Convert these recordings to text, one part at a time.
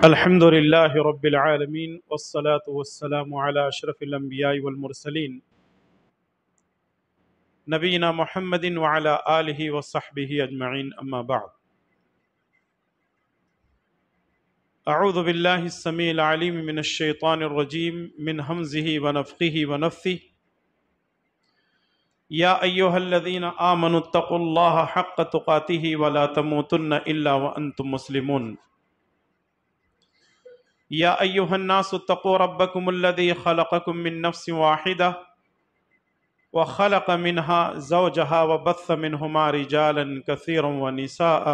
الحمد لله رب العالمين والصلاة والسلام على أشرف الأنبياء والمرسلين نبينا محمد وعلى آله وصحبه أجمعين أما بعد أعوذ بالله السميع العليم من الشيطان الرجيم من همزه ونفخه ونفثه يا أيها الذين آمنوا اتقوا الله حق تقاته ولا تموتن إلا وأنتم مسلمون يا أيها الناس اتقوا ربكم الذي خلقكم من نفس واحدة وخلق منها زوجها وبث منهما رجالا كثيرا ونساء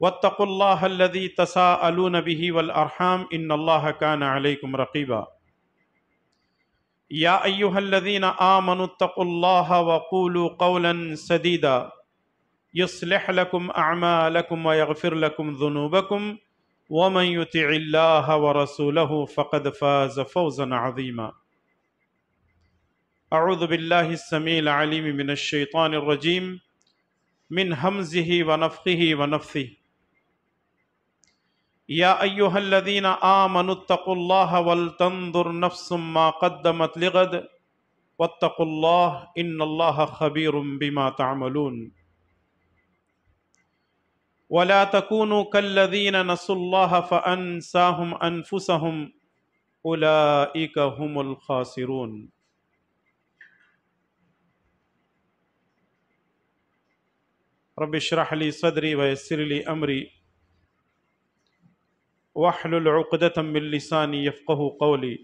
واتقوا الله الذي تساءلون به والأرحام إن الله كان عليكم رقيبا يا أيها الذين آمنوا اتقوا الله وقولوا قولا سديدا يصلح لكم أعمالكم ويغفر لكم ذنوبكم ومن يطع الله ورسوله فقد فاز فوزا عظيما أعوذ بالله السميع العليم من الشيطان الرجيم من همزه ونفخه ونفثه يا أيها الذين آمنوا اتقوا الله ولتنظر نفس ما قدمت لغد واتقوا الله إن الله خبير بما تعملون ولا تكونوا كالذين نسوا الله فأنساهم أنفسهم أولئك هم الخاسرون رب اشرح لي صدري ويسر لي أمري واحلل عقدة من لساني يفقه قولي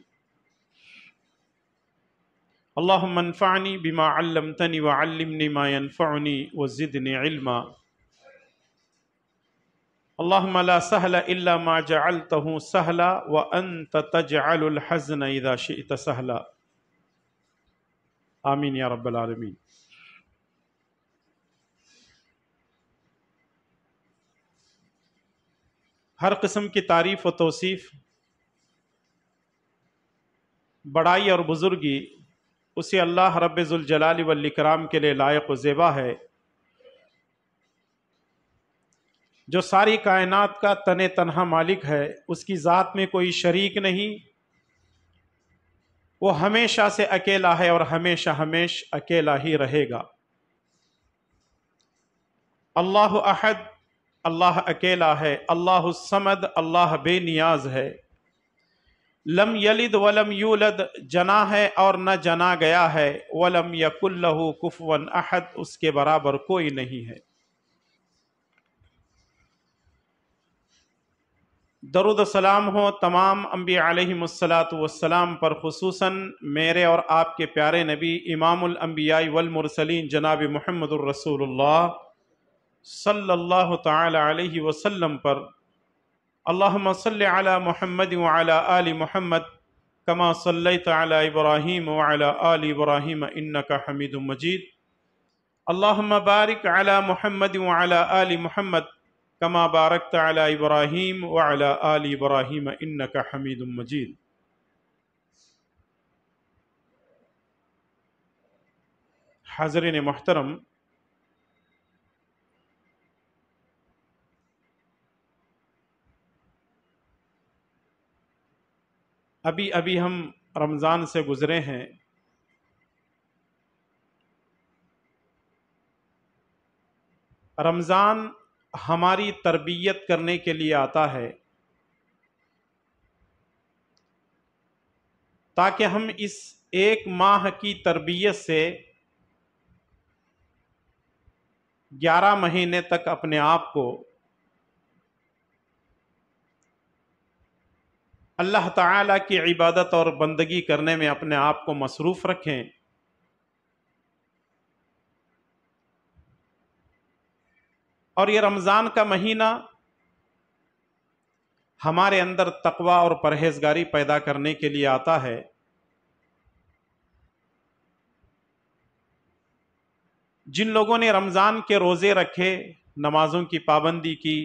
اللهم انفعني بما علمتني وعلمني ما ينفعني وزدني علما اللهم لا سهل إلا ما جعلته سهلا وأنت تجعل الحزن إذا شئت سهلا آمین یا رب العالمین۔ ہر قسم کی تعریف و توصیف، بڑائی اور بزرگی اسے اللہ رب ذوالجلال والاکرام کے لیے لائق و زیبا ہے، جو ساری کائنات کا تن تنہا مالک ہے، اس کی ذات میں کوئی شریک نہیں، وہ ہمیشہ سے اکیلا ہے اور ہمیشہ اکیلا ہی رہے گا۔ اللہ احد، اللہ اکیلا ہے، اللہ الصمد، اللہ بے نیاز ہے، لم یلد ولم یولد، جنا ہے اور نہ جنا گیا ہے، ولم یکن لہ کفوا احد، اس کے برابر کوئی نہیں ہے۔ درود و سلام ہو تمام انبیاء علیہم الصلاۃ پر، خصوصاً میرے اور آپ کے پیارے نبی امام الانبیاء والمرسلین جناب محمد الرسول اللہ صلی اللہ تعالی علیہ وسلم پر۔ اللہم صلی علی محمد وعلی آل محمد کما صلیت علی ابراہیم وعلی آل ابراہیم انک حمید مجید۔ اللہم بارک علی محمد وعلی آل محمد کما بارکت علی ابراہیم وعلی آل ابراہیم انک حمید مجید۔ حاضرین محترم، ابھی ہم رمضان سے گزرے ہیں۔ رمضان ہماری تربیت کرنے کے لیے آتا ہے تاکہ ہم اس ایک ماہ کی تربیت سے 11 مہینے تک اپنے آپ کو اللہ تعالیٰ کی عبادت اور بندگی کرنے میں اپنے آپ کو مصروف رکھیں، اور یہ رمضان کا مہینہ ہمارے اندر تقوی اور پرہیزگاری پیدا کرنے کے لیے آتا ہے۔ جن لوگوں نے رمضان کے روزے رکھے، نمازوں کی پابندی کی،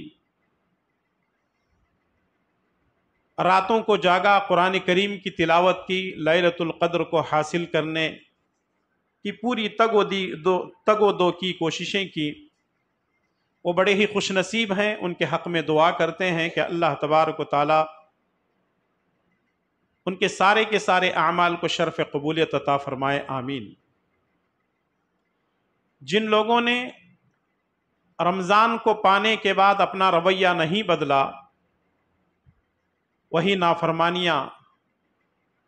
راتوں کو جاگا، قرآن کریم کی تلاوت کی، لیلۃ القدر کو حاصل کرنے کی پوری تگ و دو کی کوششیں کی، وہ بڑے ہی خوش نصیب ہیں، ان کے حق میں دعا کرتے ہیں کہ اللہ تبارک و تعالی ان کے سارے اعمال کو شرف قبولیت عطا فرمائے، آمین۔ جن لوگوں نے رمضان کو پانے کے بعد اپنا رویہ نہیں بدلا، وہی نافرمانیاں،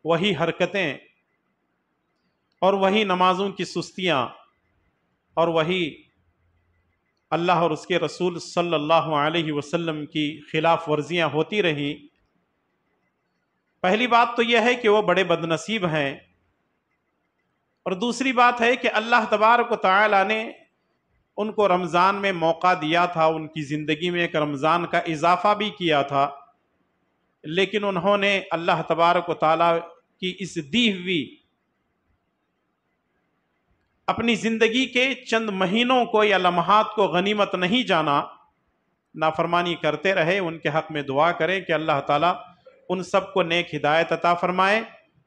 وہی حرکتیں اور وہی نمازوں کی سستیاں اور وہی اللہ اور اس کے رسول صلی اللہ علیہ وسلم کی خلاف ورزیاں ہوتی رہیں، پہلی بات تو یہ ہے کہ وہ بڑے بد نصیب ہیں، اور دوسری بات ہے کہ اللہ تبارک و تعالی نے ان کو رمضان میں موقع دیا تھا، ان کی زندگی میں ایک رمضان کا اضافہ بھی کیا تھا، لیکن انہوں نے اللہ تبارک و تعالی کی اس دی ہوئی اپنی زندگی کے چند مہینوں کو یا لمحات کو غنیمت نہیں جانا، نافرمانی کرتے رہے۔ ان کے حق میں دعا کریں کہ اللہ تعالیٰ ان سب کو نیک ہدایت عطا فرمائے،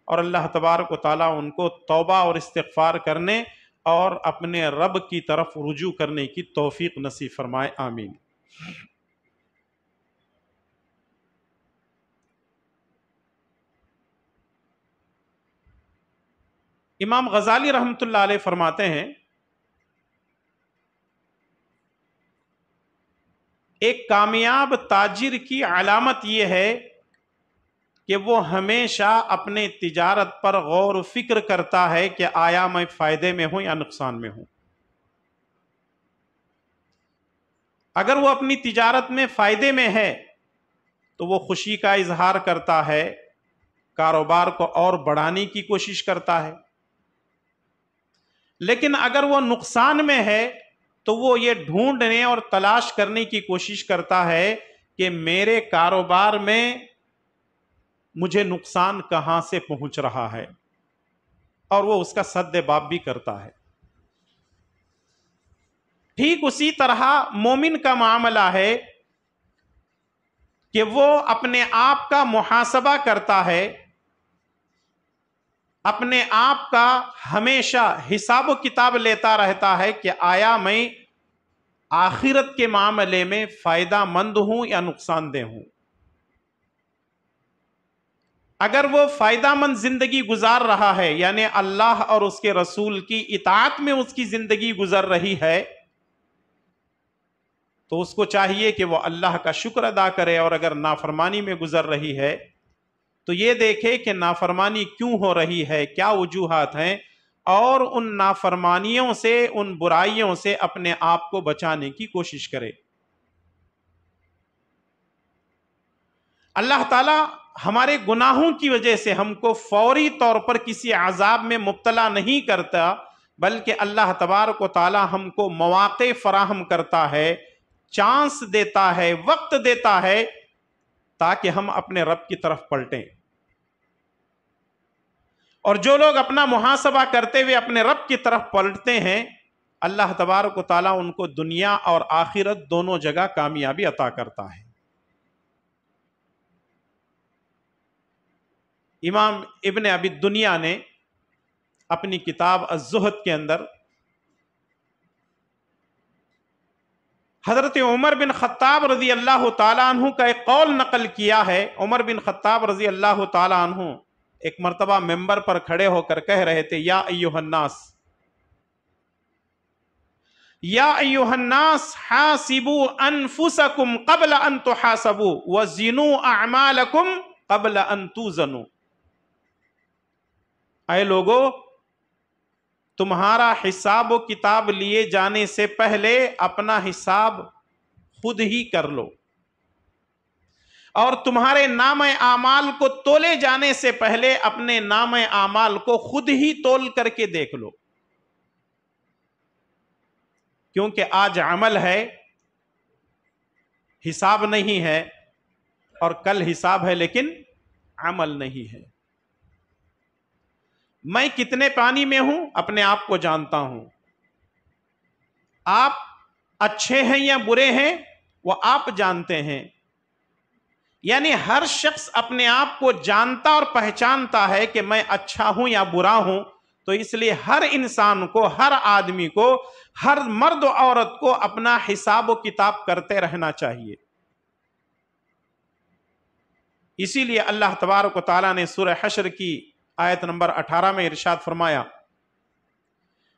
اور اللہ تبارک و تعالیٰ ان کو توبہ اور استغفار کرنے اور اپنے رب کی طرف رجوع کرنے کی توفیق نصیب فرمائے، آمین۔ امام غزالی رحمۃ اللہ علیہ فرماتے ہیں، ایک کامیاب تاجر کی علامت یہ ہے کہ وہ ہمیشہ اپنے تجارت پر غور و فکر کرتا ہے کہ آیا میں فائدے میں ہوں یا نقصان میں ہوں۔ اگر وہ اپنی تجارت میں فائدے میں ہے تو وہ خوشی کا اظہار کرتا ہے، کاروبار کو اور بڑھانے کی کوشش کرتا ہے، لیکن اگر وہ نقصان میں ہے تو وہ یہ ڈھونڈنے اور تلاش کرنے کی کوشش کرتا ہے کہ میرے کاروبار میں مجھے نقصان کہاں سے پہنچ رہا ہے، اور وہ اس کا سد باب بھی کرتا ہے۔ ٹھیک اسی طرح مومن کا معاملہ ہے کہ وہ اپنے آپ کا محاسبہ کرتا ہے، اپنے آپ کا ہمیشہ حساب و کتاب لیتا رہتا ہے کہ آیا میں آخرت کے معاملے میں فائدہ مند ہوں یا نقصان دہ ہوں۔ اگر وہ فائدہ مند زندگی گزار رہا ہے، یعنی اللہ اور اس کے رسول کی اطاعت میں اس کی زندگی گزر رہی ہے، تو اس کو چاہیے کہ وہ اللہ کا شکر ادا کرے، اور اگر نافرمانی میں گزر رہی ہے تو یہ دیکھے کہ نافرمانی کیوں ہو رہی ہے، کیا وجوہات ہیں، اور ان نافرمانیوں سے، ان برائیوں سے اپنے آپ کو بچانے کی کوشش کرے۔ اللہ تعالی ہمارے گناہوں کی وجہ سے ہم کو فوری طور پر کسی عذاب میں مبتلا نہیں کرتا، بلکہ اللہ تبارک و تعالی ہم کو مواقع فراہم کرتا ہے، چانس دیتا ہے، وقت دیتا ہے، تاکہ ہم اپنے رب کی طرف پلٹیں۔ اور جو لوگ اپنا محاسبہ کرتے ہوئے اپنے رب کی طرف پلٹتے ہیں، اللہ تبارک و تعالیٰ ان کو دنیا اور آخرت دونوں جگہ کامیابی عطا کرتا ہے۔ امام ابن ابی دنیا نے اپنی کتاب الزہد کے اندر حضرت عمر بن خطاب رضی اللہ تعالیٰ عنہ کا ایک قول نقل کیا ہے۔ عمر بن خطاب رضی اللہ تعالیٰ عنہ ایک مرتبہ ممبر پر کھڑے ہو کر کہہ رہے تھے، یا ایھا الناس، یا ایھا الناس حاسبوا انفسکم قبل ان تحاسبوا وزنوا اعمالکم قبل ان توزنوا۔ اے لوگو، تمہارا حساب و کتاب لیے جانے سے پہلے اپنا حساب خود ہی کر لو، اور تمہارے نام اعمال کو تولے جانے سے پہلے اپنے نام اعمال کو خود ہی تول کر کے دیکھ لو، کیونکہ آج عمل ہے، حساب نہیں ہے، اور کل حساب ہے لیکن عمل نہیں ہے۔ میں کتنے پانی میں ہوں اپنے آپ کو جانتا ہوں، آپ اچھے ہیں یا برے ہیں وہ آپ جانتے ہیں۔ یعنی ہر شخص اپنے آپ کو جانتا اور پہچانتا ہے کہ میں اچھا ہوں یا برا ہوں، تو اس لیے ہر انسان کو، ہر آدمی کو، ہر مرد و عورت کو اپنا حساب و کتاب کرتے رہنا چاہیے۔ اسی لیے اللہ تبارک و تعالیٰ نے سورہ حشر کی آیت نمبر 18 میں ارشاد فرمایا،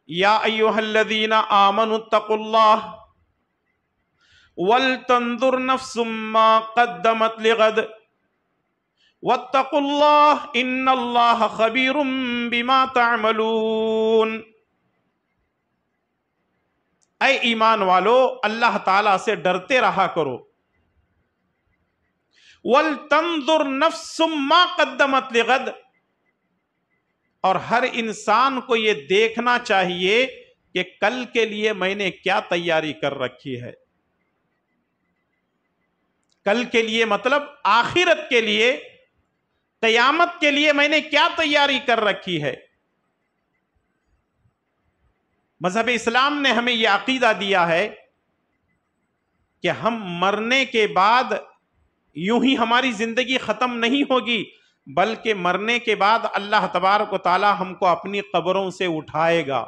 یا ایھا الذین آمنوا اتقوا اللہ ولتنظر نفس ما قدمت لغد واتقوا اللہ ان اللہ خبیر بما تعملون۔ اے ایمان والو، اللہ تعالیٰ سے ڈرتے رہا کرو۔ وَلْتَنْظُرْ نَفْسٌ مَّا قَدَّمَتْ لِغَدٍ، اور ہر انسان کو یہ دیکھنا چاہیے کہ کل کے لیے میں نے کیا تیاری کر رکھی ہے۔ کل کے لیے مطلب آخرت کے لیے، قیامت کے لیے میں نے کیا تیاری کر رکھی ہے۔ مذہب اسلام نے ہمیں یہ عقیدہ دیا ہے کہ ہم مرنے کے بعد یوں ہی ہماری زندگی ختم نہیں ہوگی، بلکہ مرنے کے بعد اللہ تبارک و تعالی ہم کو اپنی قبروں سے اٹھائے گا،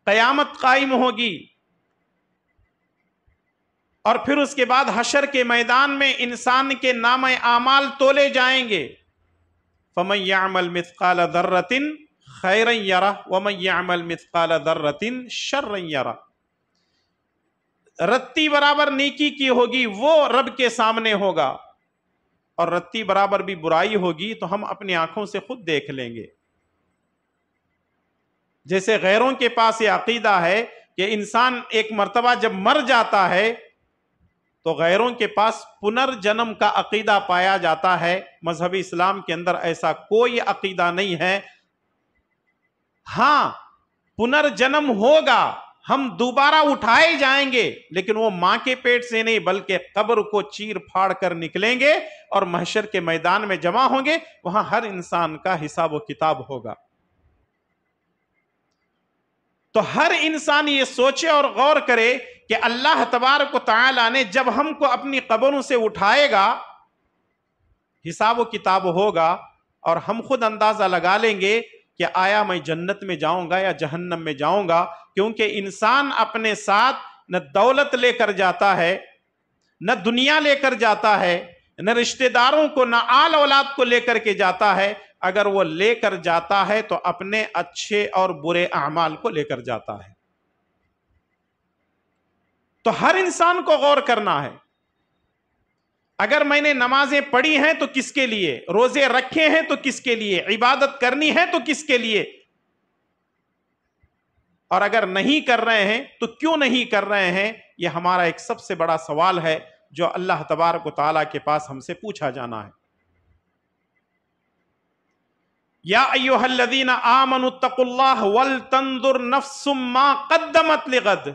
قیامت قائم ہوگی، اور پھر اس کے بعد حشر کے میدان میں انسان کے نام اعمال تولے جائیں گے۔ فَمَن يَعْمَلْ مِثْقَالَ ذَرَّةٍ خَيْرًا يَرَهُ وَمَن يَعْمَلْ مِثْقَالَ ذَرَّةٍ شَرًّا يَرَهُ۔ رتی برابر نیکی کی ہوگی وہ رب کے سامنے ہوگا، اور رتی برابر بھی برائی ہوگی تو ہم اپنی آنکھوں سے خود دیکھ لیں گے۔ جیسے غیروں کے پاس یہ عقیدہ ہے کہ انسان ایک مرتبہ جب مر جاتا ہے تو غیروں کے پاس پنرجنم کا عقیدہ پایا جاتا ہے، مذہب اسلام کے اندر ایسا کوئی عقیدہ نہیں ہے۔ ہاں، پنرجنم ہوگا، ہم دوبارہ اٹھائے جائیں گے، لیکن وہ ماں کے پیٹ سے نہیں بلکہ قبر کو چیر پھاڑ کر نکلیں گے اور محشر کے میدان میں جمع ہوں گے، وہاں ہر انسان کا حساب و کتاب ہوگا۔ تو ہر انسان یہ سوچے اور غور کرے کہ اللہ تبارک و تعالیٰ نے جب ہم کو اپنی قبروں سے اٹھائے گا، حساب و کتاب ہوگا، اور ہم خود اندازہ لگا لیں گے کہ آیا میں جنت میں جاؤں گا یا جہنم میں جاؤں گا، کیونکہ انسان اپنے ساتھ نہ دولت لے کر جاتا ہے، نہ دنیا لے کر جاتا ہے، نہ رشتہ داروں کو، نہ آل اولاد کو لے کر کے جاتا ہے۔ اگر وہ لے کر جاتا ہے تو اپنے اچھے اور برے اعمال کو لے کر جاتا ہے۔ تو ہر انسان کو غور کرنا ہے، اگر میں نے نمازیں پڑھی ہیں تو کس کے لیے، روزے رکھے ہیں تو کس کے لیے، عبادت کرنی ہے تو کس کے لیے، اور اگر نہیں کر رہے ہیں تو کیوں نہیں کر رہے ہیں۔ یہ ہمارا ایک سب سے بڑا سوال ہے جو اللہ تبارک و تعالیٰ کے پاس ہم سے پوچھا جانا ہے۔ یا ایھا الذین آمنوا اتقوا اللہ ولتنظر نفس ما قدمت لغد۔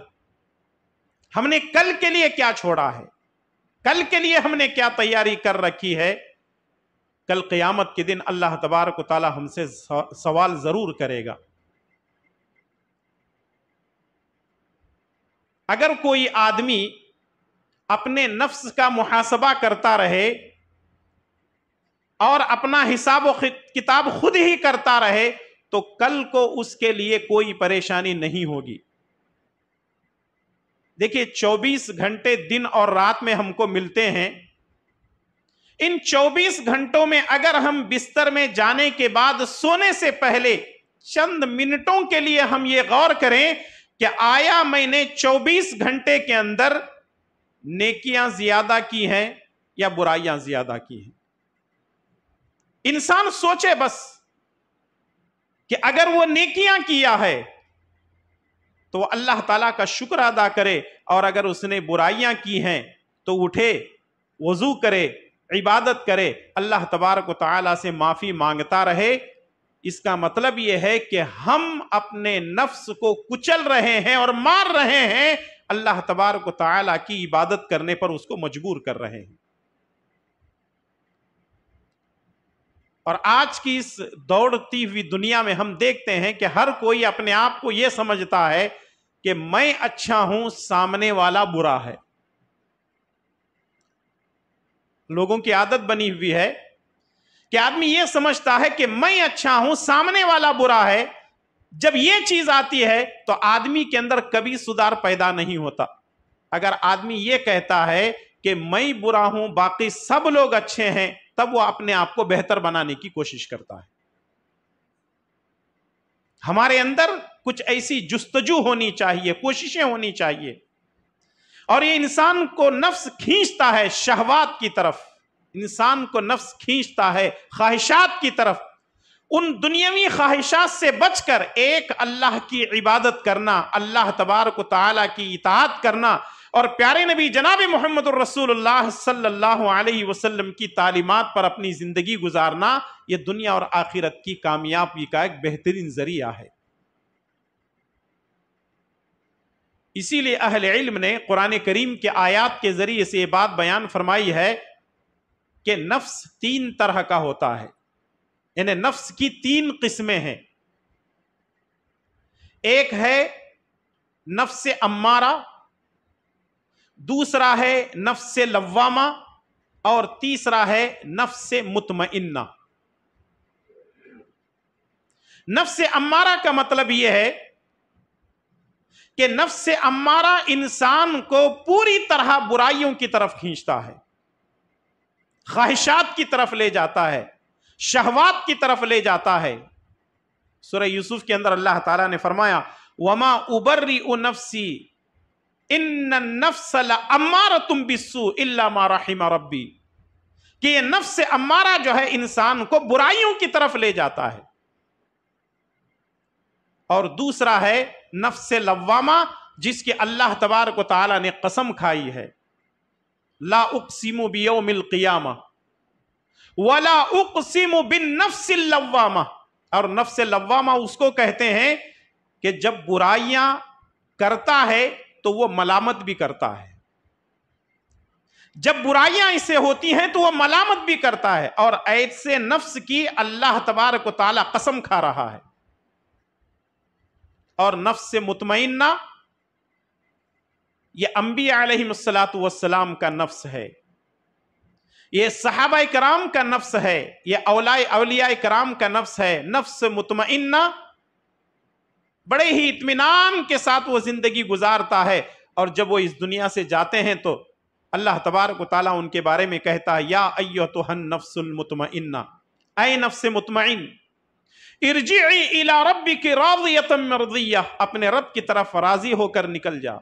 ہم نے کل کے لیے کیا چھوڑا ہے، کل کے لیے ہم نے کیا تیاری کر رکھی ہے۔ کل قیامت کے دن اللہ تبارک و تعالی ہم سے سوال ضرور کرے گا۔ اگر کوئی آدمی اپنے نفس کا محاسبہ کرتا رہے اور اپنا حساب و کتاب خود ہی کرتا رہے تو کل کو اس کے لیے کوئی پریشانی نہیں ہوگی۔ دیکھیے 24 گھنٹے دن اور رات میں ہم کو ملتے ہیں، ان 24 گھنٹوں میں اگر ہم بستر میں جانے کے بعد سونے سے پہلے چند منٹوں کے لیے ہم یہ غور کریں کہ آیا میں نے 24 گھنٹے کے اندر نیکیاں زیادہ کی ہیں یا برائیاں زیادہ کی ہیں۔ انسان سوچے بس کہ اگر وہ نیکیاں کیا ہے تو وہ اللہ تعالیٰ کا شکر ادا کرے، اور اگر اس نے برائیاں کی ہیں تو اٹھے، وضو کرے، عبادت کرے، اللہ تبارک و تعالیٰ سے معافی مانگتا رہے۔ اس کا مطلب یہ ہے کہ ہم اپنے نفس کو کچل رہے ہیں اور مار رہے ہیں، اللہ تبارک و تعالیٰ کی عبادت کرنے پر اس کو مجبور کر رہے ہیں۔ اور آج کی اس دوڑتی ہوئی دنیا میں ہم دیکھتے ہیں کہ ہر کوئی اپنے آپ کو یہ سمجھتا ہے کہ میں اچھا ہوں، سامنے والا برا ہے۔ لوگوں کی عادت بنی ہوئی ہے کہ آدمی یہ سمجھتا ہے کہ میں اچھا ہوں، سامنے والا برا ہے، جب یہ چیز آتی ہے تو آدمی کے اندر کبھی سدھار پیدا نہیں ہوتا۔ اگر آدمی یہ کہتا ہے کہ میں برا ہوں باقی سب لوگ اچھے ہیں، تب وہ اپنے آپ کو بہتر بنانے کی کوشش کرتا ہے۔ ہمارے اندر کچھ ایسی جستجو ہونی چاہیے، کوششیں ہونی چاہیے، اور یہ انسان کو نفس کھینچتا ہے شہوات کی طرف، انسان کو نفس کھینچتا ہے خواہشات کی طرف۔ ان دنیاوی خواہشات سے بچ کر ایک اللہ کی عبادت کرنا، اللہ تبارک و تعالیٰ کی اطاعت کرنا، اور پیارے نبی جناب محمد الرسول اللہ صلی اللہ علیہ وسلم کی تعلیمات پر اپنی زندگی گزارنا، یہ دنیا اور آخرت کی کامیابی کا ایک بہترین ذریعہ ہے۔ اسی لیے اہل علم نے قرآن کریم کے آیات کے ذریعے سے یہ بات بیان فرمائی ہے کہ نفس تین طرح کا ہوتا ہے، یعنی نفس کی تین قسمیں ہیں۔ ایک ہے نفس امارہ، دوسرا ہے نفس لوامہ، اور تیسرا ہے نفس مطمئنہ۔ نفس امارہ کا مطلب یہ ہے کہ نفس امارہ انسان کو پوری طرح برائیوں کی طرف کھینچتا ہے، خواہشات کی طرف لے جاتا ہے، شہوات کی طرف لے جاتا ہے۔ سورہ یوسف کے اندر اللہ تعالیٰ نے فرمایا وَمَا أُبَرِّئُ نَفْسِي إِنَّ النَّفْسَ لَأَمَّارَةٌ بِالسُّوءِ إِلَّا مَا رَحِمَ رَبِّي، کہ یہ نفس امارہ جو ہے انسان کو برائیوں کی طرف لے جاتا ہے۔ اور دوسرا ہے نفس لوامہ، جس کی اللہ تبارک و تعالیٰ نے قسم کھائی ہے، لا اقسم بیوم القیامہ ولا اقسم بالنفس اللوامہ۔ اور نفس لوامہ اس کو کہتے ہیں کہ جب برائیاں کرتا ہے تو وہ ملامت بھی کرتا ہے، جب برائیاں اس سے ہوتی ہیں تو وہ ملامت بھی کرتا ہے، اور ایسے نفس کی اللہ تبارک و تعالیٰ قسم کھا رہا ہے۔ اور نفس مطمئنہ یہ انبیاء علیہم السلام کا نفس ہے، یہ صحابہ کرام کا نفس ہے، یہ اولیاء کرام کا نفس ہے۔ نفس مطمئنہ بڑے ہی اطمینان کے ساتھ وہ زندگی گزارتا ہے، اور جب وہ اس دنیا سے جاتے ہیں تو اللہ تبارک و تعالیٰ ان کے بارے میں کہتا ہے یا ایتھا النفس المطمئنہ، اے نفس مطمئن، ارجعی الی ربک راضیۃ مرضیہ، اپنے رب کی طرف راضی ہو کر نکل جا،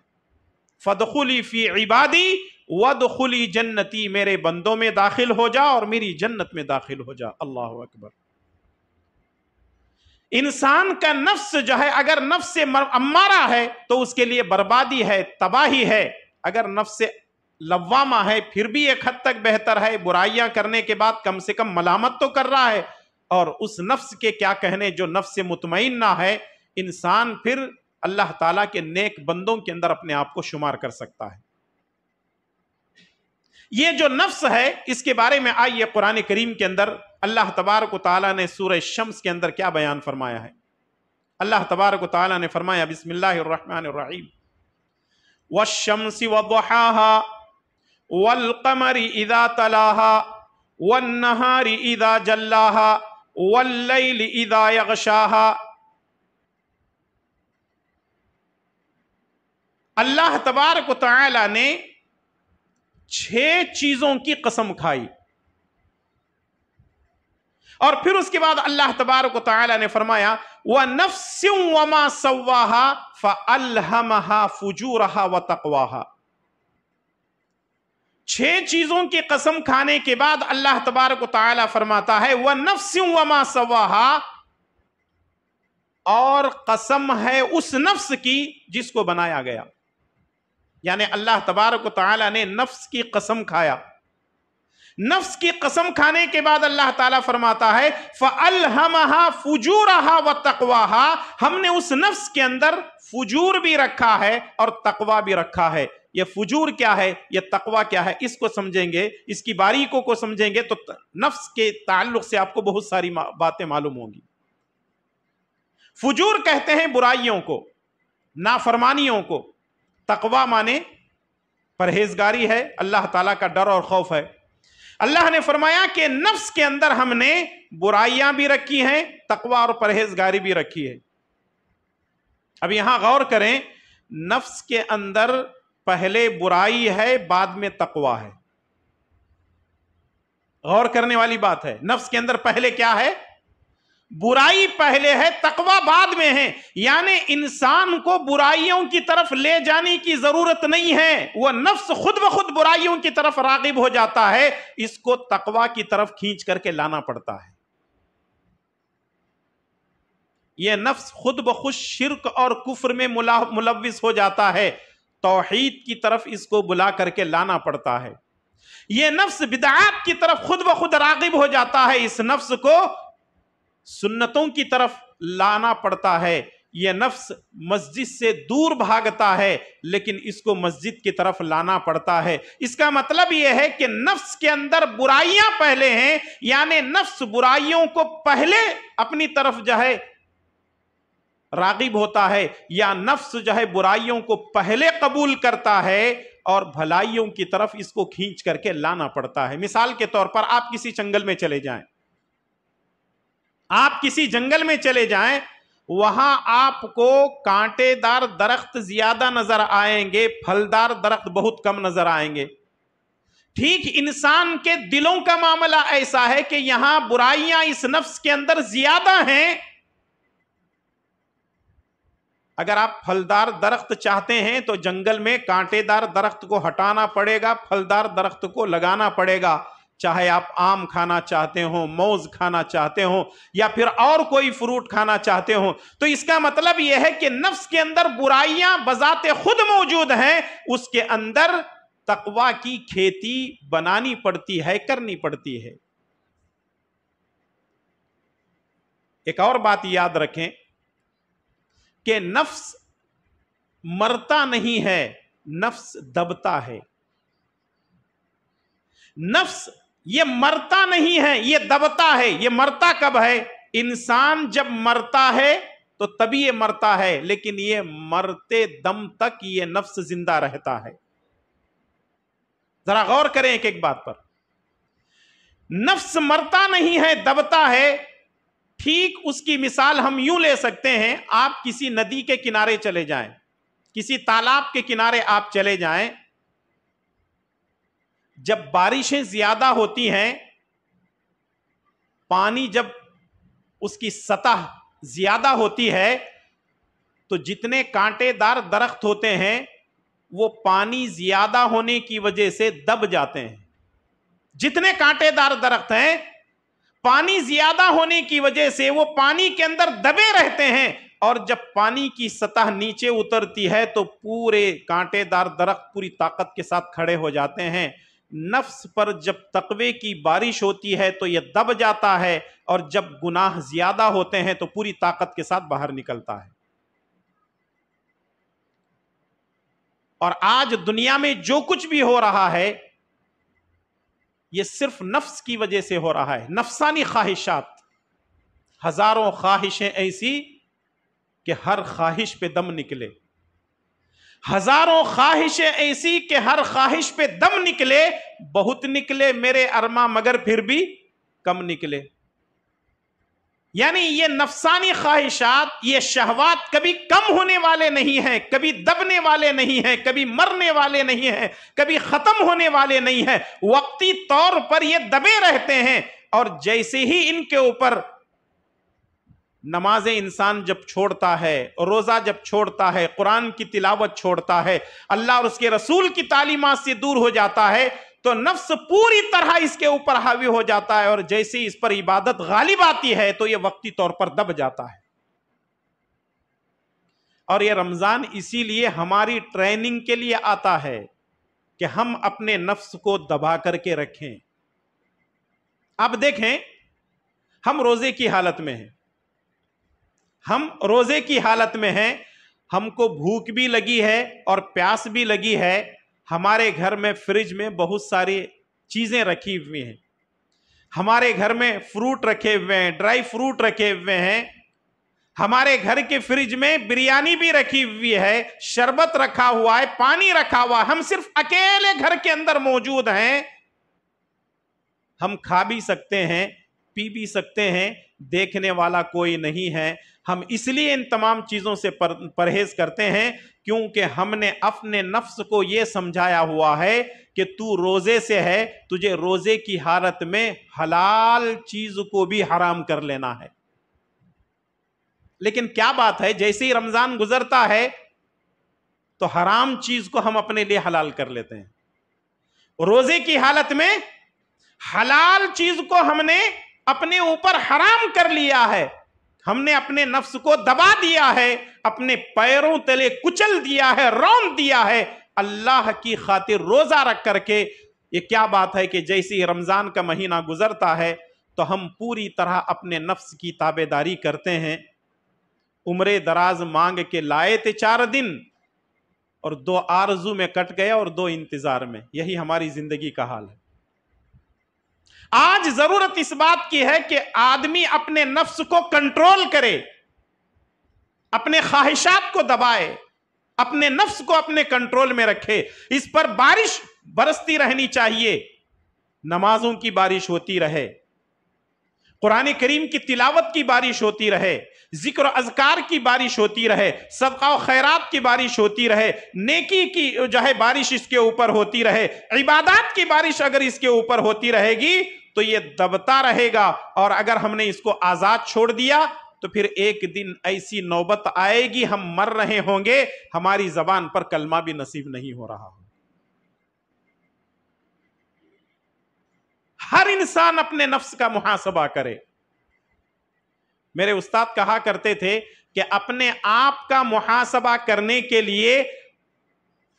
فادخلی فی عبادی وادخلی جنتی، میرے بندوں میں داخل ہو جا اور میری جنت میں داخل ہو جا۔ اللہ اکبر۔ انسان کا نفس جو ہے اگر نفس امارہ ہے تو اس کے لیے بربادی ہے، تباہی ہے۔ اگر نفس لوامہ ہے پھر بھی ایک حد تک بہتر ہے، برائیاں کرنے کے بعد کم سے کم ملامت تو کر رہا ہے۔ اور اس نفس کے کیا کہنے جو نفس مطمئنہ ہے، انسان پھر اللہ تعالیٰ کے نیک بندوں کے اندر اپنے آپ کو شمار کر سکتا ہے۔ یہ جو نفس ہے اس کے بارے میں آئیے قرآن کریم کے اندر اللہ تبارک و تعالیٰ نے سورہ شمس کے اندر کیا بیان فرمایا ہے۔ اللہ تبارک و تعالیٰ نے فرمایا بسم اللہ الرحمن الرحیم والشمس وضحاها والقمر اذا تلاها والنہار اذا جلاها واللیل اذا یغشاها۔ اللہ تبارک و تعالیٰ نے 6 چیزوں کی قسم کھائی، اور پھر اس کے بعد اللہ تبارک و تعالیٰ نے فرمایا وَنَفْسٍ وَمَا سَوَّاهَا فَأَلْهَمَهَا فُجُورَهَا وَتَقْوَاهَا۔ 6 چیزوں کی قسم کھانے کے بعد اللہ تبارک و تعالیٰ فرماتا ہے وَنَفْسٍ وَمَا سَوَّاهَا، اور قسم ہے اس نفس کی جس کو بنایا گیا۔ یعنی اللہ تبارک و تعالیٰ نے نفس کی قسم کھایا، نفس کی قسم کھانے کے بعد اللہ تعالیٰ فرماتا ہے فَأَلْهَمَهَا فُجُورَهَا وَتَقْوَاهَا، ہم نے اس نفس کے اندر فجور بھی رکھا ہے اور تقوی بھی رکھا ہے۔ یہ فجور کیا ہے، یہ تقوی کیا ہے، اس کو سمجھیں گے، اس کی باریکوں کو سمجھیں گے تو نفس کے تعلق سے آپ کو بہت ساری باتیں معلوم ہوں گی۔ فجور کہتے ہیں برائیوں کو، نافرمانیوں کو، تقوی مانے پرہیزگاری ہے، اللہ تعالیٰ کا ڈر اور خوف ہے۔ اللہ نے فرمایا کہ نفس کے اندر ہم نے برائیاں بھی رکھی ہیں، تقوی اور پرہیزگاری بھی رکھی ہے۔ اب یہاں غور کریں، نفس کے اندر پہلے برائی ہے، بعد میں تقوی ہے۔ غور کرنے والی بات ہے، نفس کے اندر پہلے کیا ہے؟ برائی پہلے ہے، تقوی بعد میں ہے۔ یعنی انسان کو برائیوں کی طرف لے جانے کی ضرورت نہیں ہے، وہ نفس خود بخود برائیوں کی طرف راغب ہو جاتا ہے، اس کو تقوی کی طرف کھینچ کر کے لانا پڑتا ہے۔ یہ نفس خود بخود شرک اور کفر میں ملوث ہو جاتا ہے، توحید کی طرف اس کو بلا کر کے لانا پڑتا ہے۔ یہ نفس بدعات کی طرف خود بخود راغب ہو جاتا ہے، اس نفس کو سنتوں کی طرف لانا پڑتا ہے۔ یہ نفس مسجد سے دور بھاگتا ہے، لیکن اس کو مسجد کی طرف لانا پڑتا ہے۔ اس کا مطلب یہ ہے کہ نفس کے اندر برائیاں پہلے ہیں، یعنی نفس برائیوں کو پہلے اپنی طرف جو ہے راغب ہوتا ہے، یا نفس جو ہے برائیوں کو پہلے قبول کرتا ہے اور بھلائیوں کی طرف اس کو کھینچ کر کے لانا پڑتا ہے۔ مثال کے طور پر آپ کسی جنگل میں چلے جائیں، آپ کسی جنگل میں چلے جائیں، وہاں آپ کو کانٹے دار درخت زیادہ نظر آئیں گے، پھلدار درخت بہت کم نظر آئیں گے۔ ٹھیک انسان کے دلوں کا معاملہ ایسا ہے کہ یہاں برائیاں اس نفس کے اندر زیادہ ہیں۔ اگر آپ پھلدار درخت چاہتے ہیں تو جنگل میں کانٹے دار درخت کو ہٹانا پڑے گا، پھلدار درخت کو لگانا پڑے گا۔ چاہے آپ آم کھانا چاہتے ہوں، موز کھانا چاہتے ہوں، یا پھر اور کوئی فروٹ کھانا چاہتے ہوں۔ تو اس کا مطلب یہ ہے کہ نفس کے اندر برائیاں بذات خود موجود ہیں، اس کے اندر تقوی کی کھیتی بنانی پڑتی ہے، کرنی پڑتی ہے۔ ایک اور بات یاد رکھیں کہ نفس مرتا نہیں ہے، نفس دبتا ہے۔ نفس یہ مرتا نہیں ہے، یہ دبتا ہے۔ یہ مرتا کب ہے؟ انسان جب مرتا ہے تو تبھی یہ مرتا ہے، لیکن یہ مرتے دم تک یہ نفس زندہ رہتا ہے۔ ذرا غور کریں ایک ایک بات پر۔ نفس مرتا نہیں ہے، دبتا ہے۔ ٹھیک اس کی مثال ہم یوں لے سکتے ہیں، آپ کسی ندی کے کنارے چلے جائیں، کسی تالاب کے کنارے آپ چلے جائیں، جب بارشیں زیادہ ہوتی ہیں، پانی جب اس کی سطح زیادہ ہوتی ہے تو جتنے کانٹے دار درخت ہوتے ہیں وہ پانی زیادہ ہونے کی وجہ سے دب جاتے ہیں۔ جتنے کانٹے دار درخت ہیں، پانی زیادہ ہونے کی وجہ سے وہ پانی کے اندر دبے رہتے ہیں، اور جب پانی کی سطح نیچے اترتی ہے تو پورے کانٹے دار درخت پوری طاقت کے ساتھ کھڑے ہو جاتے ہیں۔ نفس پر جب تقوی کی بارش ہوتی ہے تو یہ دب جاتا ہے، اور جب گناہ زیادہ ہوتے ہیں تو پوری طاقت کے ساتھ باہر نکلتا ہے۔ اور آج دنیا میں جو کچھ بھی ہو رہا ہے یہ صرف نفس کی وجہ سے ہو رہا ہے۔ نفسانی خواہشات، ہزاروں خواہشیں ایسی کہ ہر خواہش پہ دم نکلے، ہزاروں خواہشیں ایسی کہ ہر خواہش پہ دم نکلے، بہت نکلے میرے ارماں مگر پھر بھی کم نکلے۔ یعنی یہ نفسانی خواہشات، یہ شہوات کبھی کم ہونے والے نہیں ہیں، کبھی دبنے والے نہیں ہیں، کبھی مرنے والے نہیں ہیں، کبھی ختم ہونے والے نہیں ہیں۔ وقتی طور پر یہ دبے رہتے ہیں، اور جیسے ہی ان کے اوپر نماز انسان جب چھوڑتا ہے، روزہ جب چھوڑتا ہے، قرآن کی تلاوت چھوڑتا ہے، اللہ اور اس کے رسول کی تعلیمات سے دور ہو جاتا ہے، تو نفس پوری طرح اس کے اوپر حاوی ہو جاتا ہے، اور جیسے ہی اس پر عبادت غالب آتی ہے تو یہ وقتی طور پر دب جاتا ہے۔ اور یہ رمضان اسی لیے ہماری ٹریننگ کے لیے آتا ہے کہ ہم اپنے نفس کو دبا کر کے رکھیں۔ اب دیکھیں، ہم روزے کی حالت میں ہیں، ہم روزے کی حالت میں ہیں، ہم کو بھوک بھی لگی ہے اور پیاس بھی لگی ہے۔ ہمارے گھر میں فریج میں بہت ساری چیزیں رکھی ہوئی ہیں، ہمارے گھر میں فروٹ رکھے ہوئے ہیں، ڈرائی فروٹ رکھے ہوئے ہیں، ہمارے گھر کے فریج میں بریانی بھی رکھی ہوئی ہے، شربت رکھا ہوا ہے، پانی رکھا ہوا ہے، ہم صرف اکیلے گھر کے اندر موجود ہیں۔ ہم کھا بھی سکتے ہیں، پی بھی سکتے ہیں، دیکھنے والا کوئی نہیں ہے۔ ہم اس لیے ان تمام چیزوں سے پرہیز کرتے ہیں کیونکہ ہم نے اپنے نفس کو یہ سمجھایا ہوا ہے کہ تو روزے سے ہے، تجھے روزے کی حالت میں حلال چیز کو بھی حرام کر لینا ہے۔ لیکن کیا بات ہے، جیسے ہی رمضان گزرتا ہے تو حرام چیز کو ہم اپنے لیے حلال کر لیتے ہیں، روزے کی حالت میں حلال چیز کو ہم نے اپنے اوپر حرام کر لیا ہے۔ ہم نے اپنے نفس کو دبا دیا ہے، اپنے پیروں تلے کچل دیا ہے، رون دیا ہے اللہ کی خاطر روزہ رکھ کر کے۔ یہ کیا بات ہے کہ جیسے ہی رمضان کا مہینہ گزرتا ہے تو ہم پوری طرح اپنے نفس کی تابعداری کرتے ہیں۔ عمر دراز مانگ کے لائے تھے 4 دن اور 2 آرزو میں کٹ گئے اور 2 انتظار میں۔ یہی ہماری زندگی کا حال ہے۔ آج ضرورت اس بات کی ہے کہ آدمی اپنے نفس کو کنٹرول کرے، اپنے خواہشات کو دبائے، اپنے نفس کو اپنے کنٹرول میں رکھے۔ اس پر بارش برستی رہنی چاہیے، نمازوں کی بارش ہوتی رہے، قرآن کریم کی تلاوت کی بارش ہوتی رہے، ذکر و اذکار کی بارش ہوتی رہے، صدقہ و خیرات کی بارش ہوتی رہے، نیکی کی بارش اس کے اوپر ہوتی رہے، عبادات کی بارش اگر اس کے اوپر ہوتی رہے گی تو یہ دبتا رہے گا۔ اور اگر ہم نے اس کو آزاد چھوڑ دیا تو پھر ایک دن ایسی نوبت آئے گی، ہم مر رہے ہوں گے، ہماری زبان پر کلمہ بھی نصیب نہیں ہو رہا۔ ہر انسان اپنے نفس کا محاسبہ کرے۔ میرے استاد کہا کرتے تھے کہ اپنے آپ کا محاسبہ کرنے کے لیے،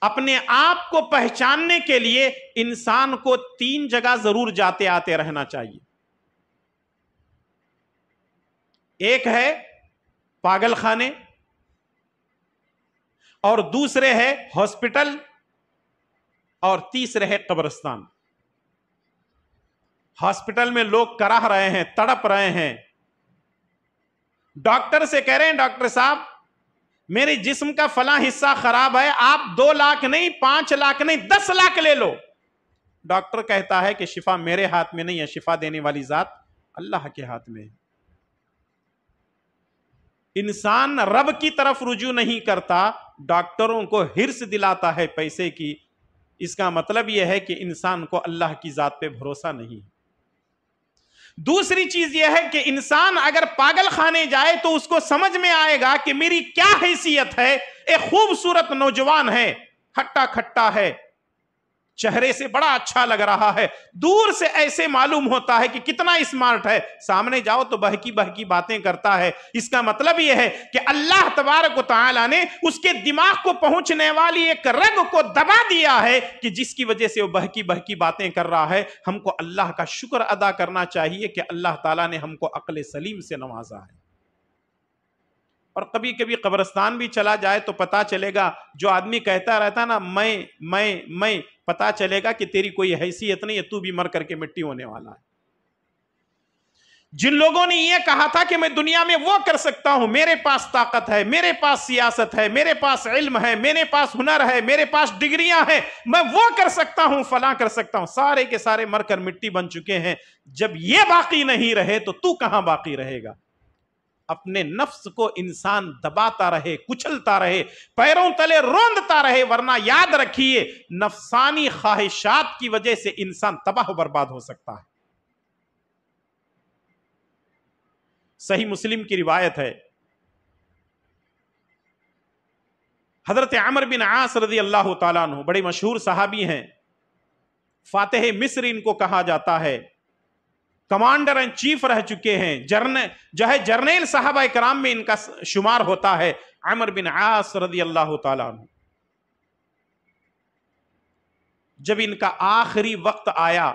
اپنے آپ کو پہچاننے کے لیے انسان کو 3 جگہ ضرور جاتے آتے رہنا چاہیے۔ ایک ہے پاگل خانے، اور دوسرے ہے ہاسپٹل، اور تیسرے ہے قبرستان۔ ہاسپٹل میں لوگ کراہ رہے ہیں، تڑپ رہے ہیں، ڈاکٹر سے کہہ رہے ہیں ڈاکٹر صاحب میرے جسم کا فلاں حصہ خراب ہے، آپ 2 لاکھ نہیں، 5 لاکھ نہیں، 10 لاکھ لے لو۔ ڈاکٹر کہتا ہے کہ شفا میرے ہاتھ میں نہیں ہے، شفا دینے والی ذات اللہ کے ہاتھ میں ہے۔ انسان رب کی طرف رجوع نہیں کرتا، ڈاکٹروں کو ہرس دلاتا ہے پیسے کی۔ اس کا مطلب یہ ہے کہ انسان کو اللہ کی ذات پہ بھروسہ نہیں۔ دوسری چیز یہ ہے کہ انسان اگر پاگل خانے جائے تو اس کو سمجھ میں آئے گا کہ میری کیا حیثیت ہے۔ ایک خوبصورت نوجوان ہے، ہٹا کھٹا ہے، چہرے سے بڑا اچھا لگ رہا ہے، دور سے ایسے معلوم ہوتا ہے کہ کتنا اسمارٹ ہے، سامنے جاؤ تو بہکی بہکی باتیں کرتا ہے۔ اس کا مطلب یہ ہے کہ اللہ تبارک و تعالی نے اس کے دماغ کو پہنچنے والی ایک رگ کو دبا دیا ہے کہ جس کی وجہ سے وہ بہکی بہکی باتیں کر رہا ہے۔ ہم کو اللہ کا شکر ادا کرنا چاہیے کہ اللہ تعالیٰ نے ہم کو عقل سلیم سے نوازا ہے۔ اور کبھی کبھی قبرستان بھی چلا جائے تو پتا چلے گا، جو آدمی کہتا رہتا نا میں پتا چلے گا کہ تیری کوئی حیثیت نہیں ہے، تو بھی مر کر کے مٹی ہونے والا ہے۔ جن لوگوں نے یہ کہا تھا کہ میں دنیا میں وہ کر سکتا ہوں، میرے پاس طاقت ہے، میرے پاس سیاست ہے، میرے پاس علم ہے، میرے پاس ہنر ہے، میرے پاس ڈگریاں ہیں، میں وہ کر سکتا ہوں، فلاں کر سکتا ہوں، سارے کے سارے مر کر مٹی بن چکے ہیں۔ جب یہ باقی نہیں رہے تو کہاں باقی رہے گا؟ اپنے نفس کو انسان دباتا رہے، کچلتا رہے، پیروں تلے روندتا رہے، ورنہ یاد رکھیے نفسانی خواہشات کی وجہ سے انسان تباہ و برباد ہو سکتا ہے۔ صحیح مسلم کی روایت ہے، حضرت عمر بن عاص رضی اللہ تعالیٰ عنہ بڑے مشہور صحابی ہیں، فاتح مصر ان کو کہا جاتا ہے، کمانڈر ان چیف رہ چکے ہیں، جرنیل صحابہ کرام میں ان کا شمار ہوتا ہے، عمر بن عاص رضی اللہ تعالیٰ عنہ۔ جب ان کا آخری وقت آیا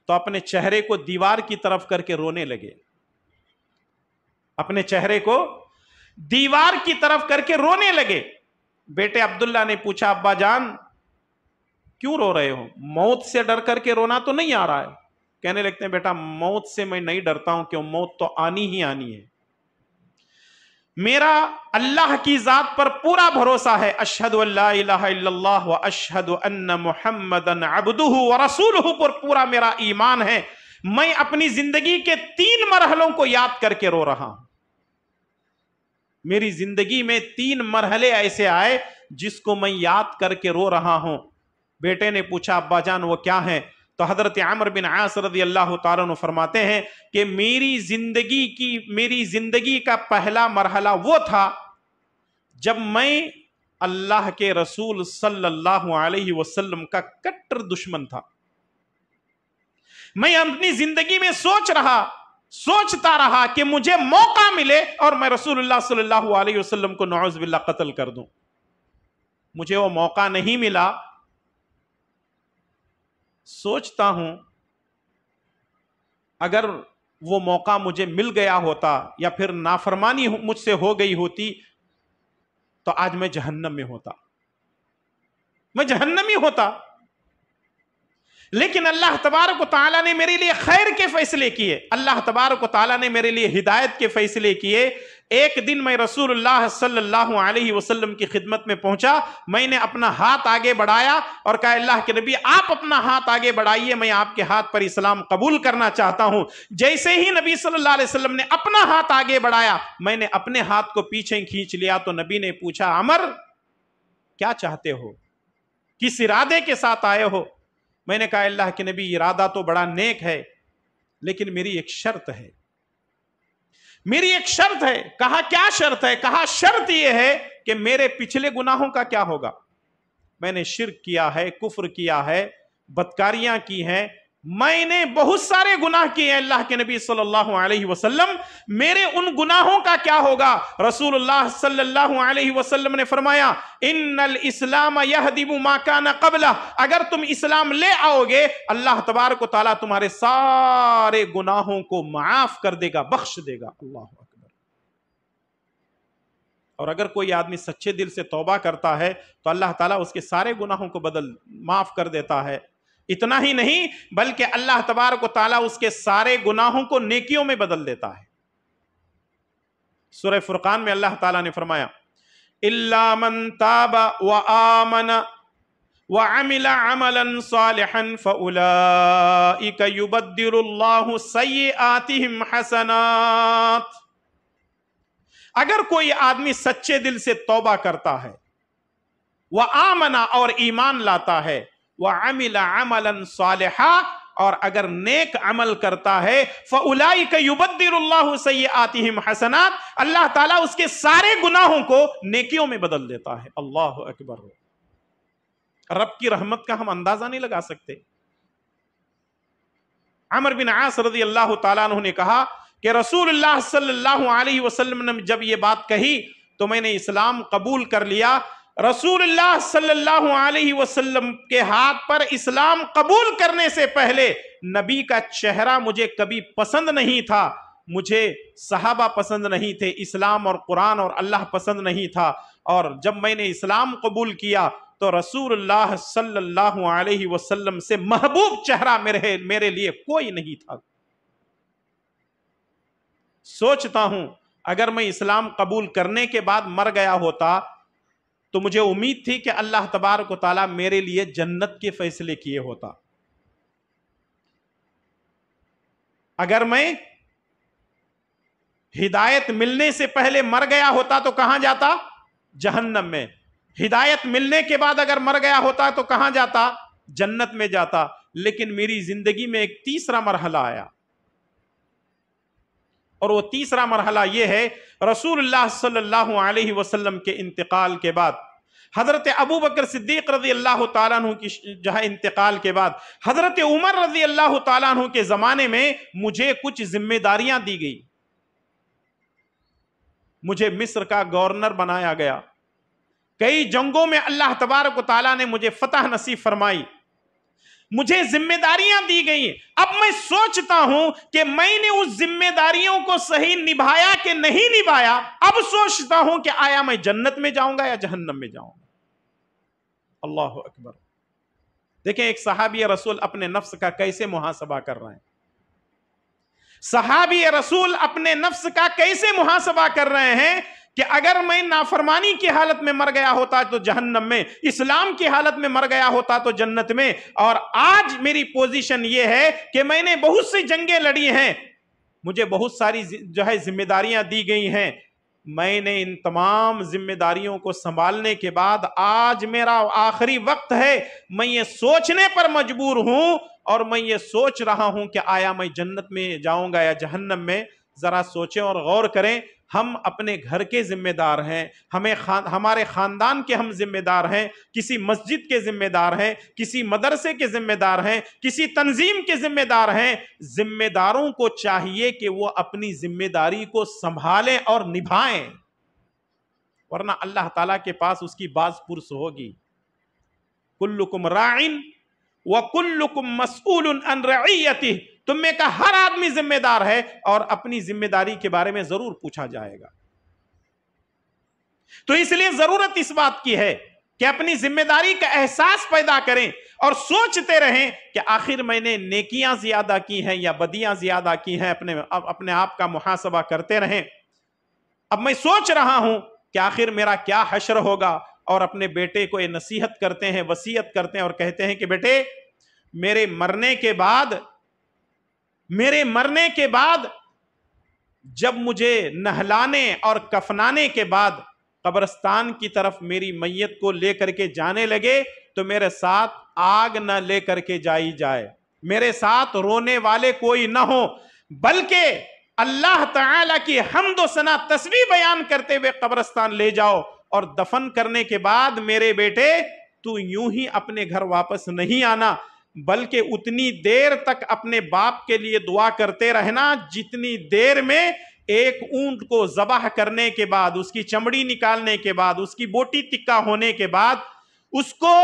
تو اپنے چہرے کو دیوار کی طرف کر کے رونے لگے، اپنے چہرے کو دیوار کی طرف کر کے رونے لگے۔ بیٹے عبداللہ نے پوچھا ابا جان کیوں رو رہے ہو؟ موت سے ڈر کر کے رونا تو نہیں آ رہا ہے؟ کہنے لگتے ہیں بیٹا موت سے میں نہیں ڈرتا ہوں، کیوں موت تو آنی ہی آنی ہے، میرا اللہ کی ذات پر پورا بھروسہ ہے، اشہد ان لا الہ الا اللہ و اشہد ان محمدن عبدہ و رسولہ پر پورا میرا ایمان ہے۔ میں اپنی زندگی کے 3 مرحلوں کو یاد کر کے رو رہا ہوں۔ میری زندگی میں 3 مرحلے ایسے آئے جس کو میں یاد کر کے رو رہا ہوں۔ بیٹے نے پوچھا ابا جان وہ کیا ہیں؟ تو حضرت عمرو بن عاص رضی اللہ تعالیٰ عنہ فرماتے ہیں کہ میری زندگی کا پہلا مرحلہ وہ تھا جب میں اللہ کے رسول صلی اللہ علیہ وسلم کا کٹر دشمن تھا۔ میں اپنی زندگی میں سوچتا رہا کہ مجھے موقع ملے اور میں رسول اللہ صلی اللہ علیہ وسلم کو نعوذ باللہ قتل کر دوں۔ مجھے وہ موقع نہیں ملا۔ سوچتا ہوں اگر وہ موقع مجھے مل گیا ہوتا یا پھر نافرمانی مجھ سے ہو گئی ہوتی تو آج میں جہنم میں ہوتا، میں جہنمی ہوتا۔ لیکن اللہ تبارک و تعالیٰ نے میرے لیے خیر کے فیصلے کیے، اللہ تبارک و تعالیٰ نے میرے لیے ہدایت کے فیصلے کیے۔ ایک دن میں رسول اللہ صلی اللہ علیہ وسلم کی خدمت میں پہنچا، میں نے اپنا ہاتھ آگے بڑھایا اور کہا اللہ کے نبی آپ اپنا ہاتھ آگے بڑھائیے، میں آپ کے ہاتھ پر اسلام قبول کرنا چاہتا ہوں۔ جیسے ہی نبی صلی اللہ علیہ وسلم نے اپنا ہاتھ آگے بڑھایا، میں نے اپنے ہاتھ کو پیچھے کھینچ لیا تو نبی نے پوچھا عمر کیا چاہتے ہو، کس ارادے کے ساتھ آئے ہو؟ میں نے کہا اللہ کے نبی ارادہ تو بڑا نیک ہے لیکن میری ایک شرط ہے، میری ایک شرط ہے۔ کہا کیا شرط ہے؟ کہا شرط یہ ہے کہ میرے پچھلے گناہوں کا کیا ہوگا؟ میں نے شرک کیا ہے، کفر کیا ہے، بدکاریاں کی ہیں، میں نے بہت سارے گناہ کیے ہیں اللہ کے نبی صلی اللہ علیہ وسلم، میرے ان گناہوں کا کیا ہوگا؟ رسول اللہ صلی اللہ علیہ وسلم نے فرمایا ان الاسلام یہدم ما کان قبلہ، اگر تم اسلام لے آؤ گے اللہ تبارک و تعالیٰ تمہارے سارے گناہوں کو معاف کر دے گا، بخش دے گا۔ اللہ اکبر۔ اور اگر کوئی آدمی سچے دل سے توبہ کرتا ہے تو اللہ تعالیٰ اس کے سارے گناہوں کو معاف کر دیتا ہے۔ اتنا ہی نہیں بلکہ اللہ تبارک و تعالیٰ اس کے سارے گناہوں کو نیکیوں میں بدل دیتا ہے۔ سورہ فرقان میں اللہ تعالیٰ نے فرمایا الا من تاب وآمن وعمل عملا صالحا فاولئک یبدل اللہ سیئاتہم حسنات۔ اگر کوئی آدمی سچے دل سے توبہ کرتا ہے، وآمن اور ایمان لاتا ہے، وعمل عملا صالحا اور اگر نیک عمل کرتا ہے، فاولئک یبدل اللہ سیئاتہم حسنات، اللہ تعالیٰ اس کے سارے گناہوں کو نیکیوں میں بدل دیتا ہے۔ اللہ اکبر۔ رب کی رحمت کا ہم اندازہ نہیں لگا سکتے۔ عمرو بن عاص رضی اللہ تعالیٰ عنہ نے کہا کہ رسول اللہ صلی اللہ علیہ وسلم نے جب یہ بات کہی تو میں نے اسلام قبول کر لیا۔ رسول اللہ صلی اللہ علیہ وسلم کے ہاتھ پر اسلام قبول کرنے سے پہلے نبی کا چہرہ مجھے کبھی پسند نہیں تھا، مجھے صحابہ پسند نہیں تھے، اسلام اور قرآن اور اللہ پسند نہیں تھا، اور جب میں نے اسلام قبول کیا تو رسول اللہ صلی اللہ علیہ وسلم سے محبوب چہرہ میرے لیے کوئی نہیں تھا۔ سوچتا ہوں اگر میں اسلام قبول کرنے کے بعد مر گیا ہوتا تو مجھے امید تھی کہ اللہ تبارک و تعالیٰ میرے لیے جنت کے فیصلے کیے ہوتا۔ اگر میں ہدایت ملنے سے پہلے مر گیا ہوتا تو کہاں جاتا؟ جہنم میں۔ ہدایت ملنے کے بعد اگر مر گیا ہوتا تو کہاں جاتا؟ جنت میں جاتا۔ لیکن میری زندگی میں ایک تیسرا مرحلہ آیا، اور وہ تیسرا مرحلہ یہ ہے رسول اللہ صلی اللہ علیہ وسلم کے انتقال کے بعد، حضرت ابو بکر صدیق رضی اللہ تعالیٰ عنہ کی جہاں انتقال کے بعد، حضرت عمر رضی اللہ تعالیٰ عنہ کے زمانے میں مجھے کچھ ذمہ داریاں دی گئی۔ مجھے مصر کا گورنر بنایا گیا، کئی جنگوں میں اللہ تبارک و تعالیٰ نے مجھے فتح نصیب فرمائی، مجھے ذمہ داریاں دی گئیں۔ اب میں سوچتا ہوں کہ میں نے اس ذمہ داریوں کو صحیح نبھایا کہ نہیں نبھایا۔ اب سوچتا ہوں کہ آیا میں جنت میں جاؤں گا یا جہنم میں جاؤں گا۔ اللہ اکبر۔ دیکھیں ایک صحابی رسول اپنے نفس کا کیسے محاسبہ کر رہے ہیں، صحابی رسول اپنے نفس کا کیسے محاسبہ کر رہے ہیں کہ اگر میں نافرمانی کی حالت میں مر گیا ہوتا تو جہنم میں، اسلام کی حالت میں مر گیا ہوتا تو جنت میں. اور آج میری پوزیشن یہ ہے کہ میں نے بہت سی جنگیں لڑی ہیں، مجھے بہت ساری ذمہ داریاں دی گئی ہیں. میں نے ان تمام ذمہ داریوں کو سنبھالنے کے بعد آج میرا آخری وقت ہے. میں یہ سوچنے پر مجبور ہوں اور میں یہ سوچ رہا ہوں کہ آیا میں جنت میں جاؤں گا یا جہنم میں. ذرا سوچیں اور غور کریں. ہم اپنے گھر کے ذمہ دار ہیں، ہمارے خاندان کے ہم ذمہ دار ہیں، کسی مسجد کے ذمہ دار ہیں، کسی مدرسے کے ذمہ دار ہیں، کسی تنظیم کے ذمہ دار ہیں. ذمہ داروں کو چاہیے کہ وہ اپنی ذمہ داری کو سنبھالیں اور نبھائیں، ورنہ اللہ تعالیٰ کے پاس اس کی باز پرس ہوگی. کلکم راعٍ وکلکم مسئول عن رعیتہ، تم میں کا ہر آدمی ذمہ دار ہے اور اپنی ذمہ داری کے بارے میں ضرور پوچھا جائے گا. تو اس لیے ضرورت اس بات کی ہے کہ اپنی ذمہ داری کا احساس پیدا کریں اور سوچتے رہیں کہ آخر میں نے نیکیاں زیادہ کی ہیں یا بدیاں زیادہ کی ہیں. اپنے آپ کا محاسبہ کرتے رہیں. اب میں سوچ رہا ہوں کہ آخر میرا کیا حشر ہوگا، اور اپنے بیٹے کو یہ نصیحت کرتے ہیں، وصیت کرتے ہیں اور کہتے ہیں کہ بیٹے میرے مرنے کے بعد جب مجھے نہلانے اور کفنانے کے بعد قبرستان کی طرف میری میت کو لے کر کے جانے لگے تو میرے ساتھ آگ نہ لے کر کے جائی جائے، میرے ساتھ رونے والے کوئی نہ ہو، بلکہ اللہ تعالیٰ کی حمد و ثنا تسبیح بیان کرتے ہوئے قبرستان لے جاؤ، اور دفن کرنے کے بعد میرے بیٹے تو یوں ہی اپنے گھر واپس نہیں آنا، بلکہ اتنی دیر تک اپنے باپ کے لیے دعا کرتے رہنا جتنی دیر میں ایک اونٹ کو ذبح کرنے کے بعد، اس کی چمڑی نکالنے کے بعد، اس کی بوٹی تکا ہونے کے بعد، اس کو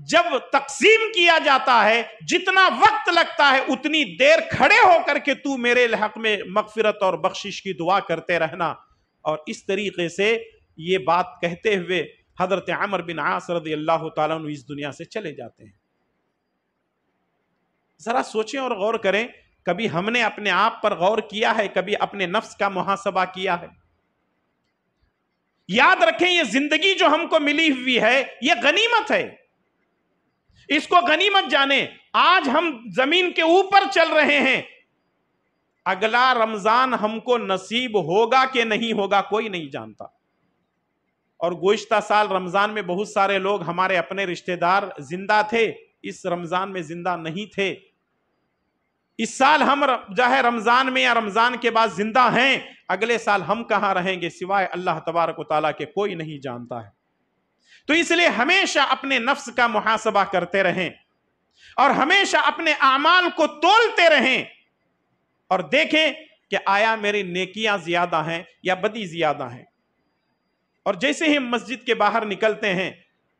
جب تقسیم کیا جاتا ہے جتنا وقت لگتا ہے اتنی دیر کھڑے ہو کر کے تو میرے حق میں مغفرت اور بخشش کی دعا کرتے رہنا. اور اس طریقے سے یہ بات کہتے ہوئے حضرت عمر بن عاص رضی اللہ تعالیٰ عنہ اس دنیا سے چلے جاتے ہیں. ذرا سوچیں اور غور کریں، کبھی ہم نے اپنے آپ پر غور کیا ہے؟ کبھی اپنے نفس کا محاسبہ کیا ہے؟ یاد رکھیں یہ زندگی جو ہم کو ملی ہوئی ہے یہ غنیمت ہے، اس کو غنیمت جانیں. آج ہم زمین کے اوپر چل رہے ہیں، اگلا رمضان ہم کو نصیب ہوگا کہ نہیں ہوگا کوئی نہیں جانتا. اور گزشتہ سال رمضان میں بہت سارے لوگ ہمارے اپنے رشتہ دار زندہ تھے، اس رمضان میں زندہ نہیں تھے. اس سال ہم رمضان میں یا رمضان کے بعد زندہ ہیں، اگلے سال ہم کہاں رہیں گے سوائے اللہ تبارک و تعالیٰ کے کوئی نہیں جانتا ہے. تو اس لیے ہمیشہ اپنے نفس کا محاسبہ کرتے رہیں اور ہمیشہ اپنے اعمال کو تولتے رہیں اور دیکھیں کہ آیا میری نیکیاں زیادہ ہیں یا بدی زیادہ ہیں. اور جیسے ہی مسجد کے باہر نکلتے ہیں،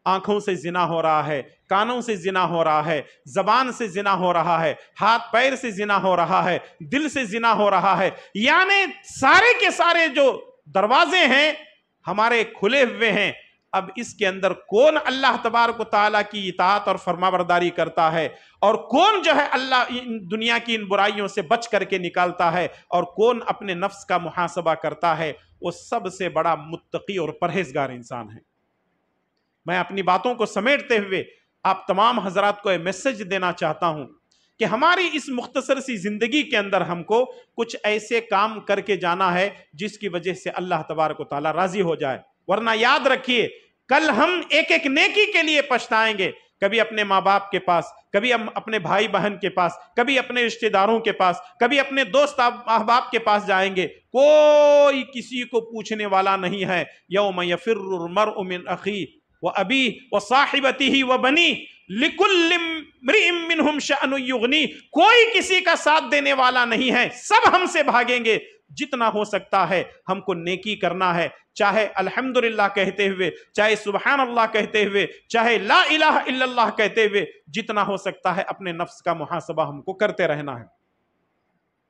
آنکھوں سے زنا ہو رہا ہے، کانوں سے زنا ہو رہا ہے، زبان سے زنا ہو رہا ہے، ہاتھ پیر سے زنا ہو رہا ہے، دل سے زنا ہو رہا ہے، یعنی سارے کے سارے جو دروازے ہیں ہمارے کھلے ہوئے ہیں. اب اس کے اندر کون اللہ تبارک و تعالیٰ کی اطاعت اور فرمانبرداری کرتا ہے، اور کون جو ہے اللہ دنیا کی ان برائیوں سے بچ کر کے نکالتا ہے، اور کون اپنے نفس کا محاسبہ کرتا ہے، وہ سب سے بڑا متقی اور پرہیزگار انسان ہے. میں اپنی باتوں کو سمیٹتے ہوئے آپ تمام حضرات کو یہ میسج دینا چاہتا ہوں کہ ہماری اس مختصر سی زندگی کے اندر ہم کو کچھ ایسے کام کر کے جانا ہے جس کی وجہ سے اللہ تبارک و تعالیٰ راضی ہو جائے. ورنہ یاد رکھیے کل ہم ایک ایک نیکی کے لیے پچھتائیں گے. کبھی اپنے ماں باپ کے پاس، کبھی اپنے بھائی بہن کے پاس، کبھی اپنے رشتہ داروں کے پاس، کبھی اپنے دوست احباب کے پاس جائیں گے. کوئی کسی کو پوچھنے والا نہیں ہے. یوم یفر المرء من اخیہ وابیہ وصاحبتہ وبنیہ لکل امرئ منہم شأن یغنیہ. کوئی کسی کا ساتھ دینے والا نہیں ہے، سب ہم سے بھاگیں گے. جتنا ہو سکتا ہے ہم کو نیکی کرنا ہے، چاہے الحمدللہ کہتے ہوئے، چاہے سبحان اللہ کہتے ہوئے، چاہے لا الہ الا اللہ کہتے ہوئے، جتنا ہو سکتا ہے اپنے نفس کا محاسبہ ہم کو کرتے رہنا ہے.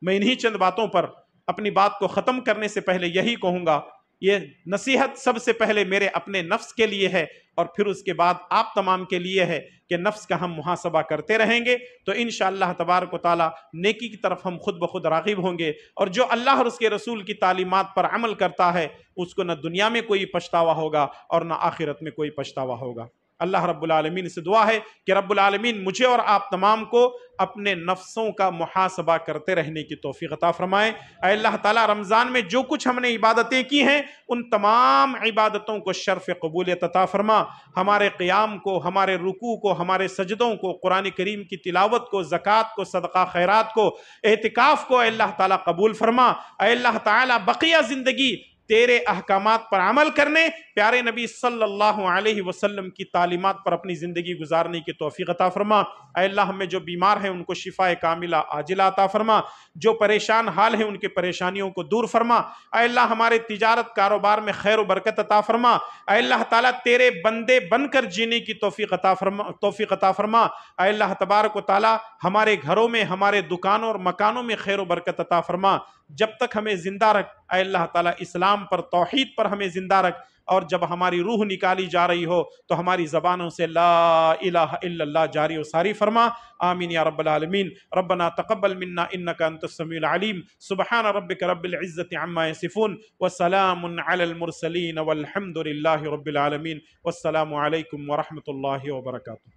میں انہی چند باتوں پر اپنی بات کو ختم کرنے سے پہلے یہی کہوں گا یہ نصیحت سب سے پہلے میرے اپنے نفس کے لیے ہے اور پھر اس کے بعد آپ تمام کے لیے ہے کہ نفس کا ہم محاسبہ کرتے رہیں گے تو انشاءاللہ تبارک و تعالی نیکی کی طرف ہم خود بخود راغب ہوں گے، اور جو اللہ اور اس کے رسول کی تعلیمات پر عمل کرتا ہے اس کو نہ دنیا میں کوئی پچھتاوا ہوگا اور نہ آخرت میں کوئی پچھتاوا ہوگا۔ اللہ رب العالمین سے دعا ہے کہ رب العالمین مجھے اور آپ تمام کو اپنے نفسوں کا محاسبہ کرتے رہنے کی توفیق عطا فرمائے۔ اے اللہ تعالیٰ رمضان میں جو کچھ ہم نے عبادتیں کی ہیں ان تمام عبادتوں کو شرف قبولیت عطا فرما، ہمارے قیام کو، ہمارے رکوع کو، ہمارے سجدوں کو، قرآن کریم کی تلاوت کو، زکوٰۃ کو، صدقہ خیرات کو، اعتکاف کو اے اللہ تعالیٰ قبول فرما۔ اے اللہ تعالیٰ بقیہ زندگی تیرے احکامات پر عمل کرنے، پیارے نبی صلی اللہ علیہ وسلم کی تعلیمات پر اپنی زندگی گزارنے کی توفیق عطا فرما۔ اے اللہ ہمیں جو بیمار ہیں ان کو شفاء کاملہ عاجلہ عطا فرما، جو پریشان حال ہیں ان کے پریشانیوں کو دور فرما۔ اے اللہ ہمارے تجارت کاروبار میں خیر و برکت عطا فرما۔ اے اللہ تعالیٰ تیرے بندے بن کر جینے کی توفیق عطا فرما۔ اے اللہ تبارک و تعالیٰ ہمارے گھروں میں، ہمارے دکانوں اور مکانوں میں خیر و برکت عطا فرما۔ جب تک ہمیں زندہ رکھ اے اللہ تعالیٰ اسلام پر، توحید پر ہمیں زندہ رکھ، اور جب ہماری روح نکالی جا رہی ہو تو ہماری زبانوں سے لا الہ الا اللہ جاری و ساری فرما۔ آمین یا رب العالمین۔ ربنا تقبل منا انک انت السمیع العلیم۔ سبحان ربک رب العزت عما یصفون وسلام علی المرسلین والحمد للہ رب العالمین۔ والسلام علیکم ورحمۃ اللہ وبرکاتہ۔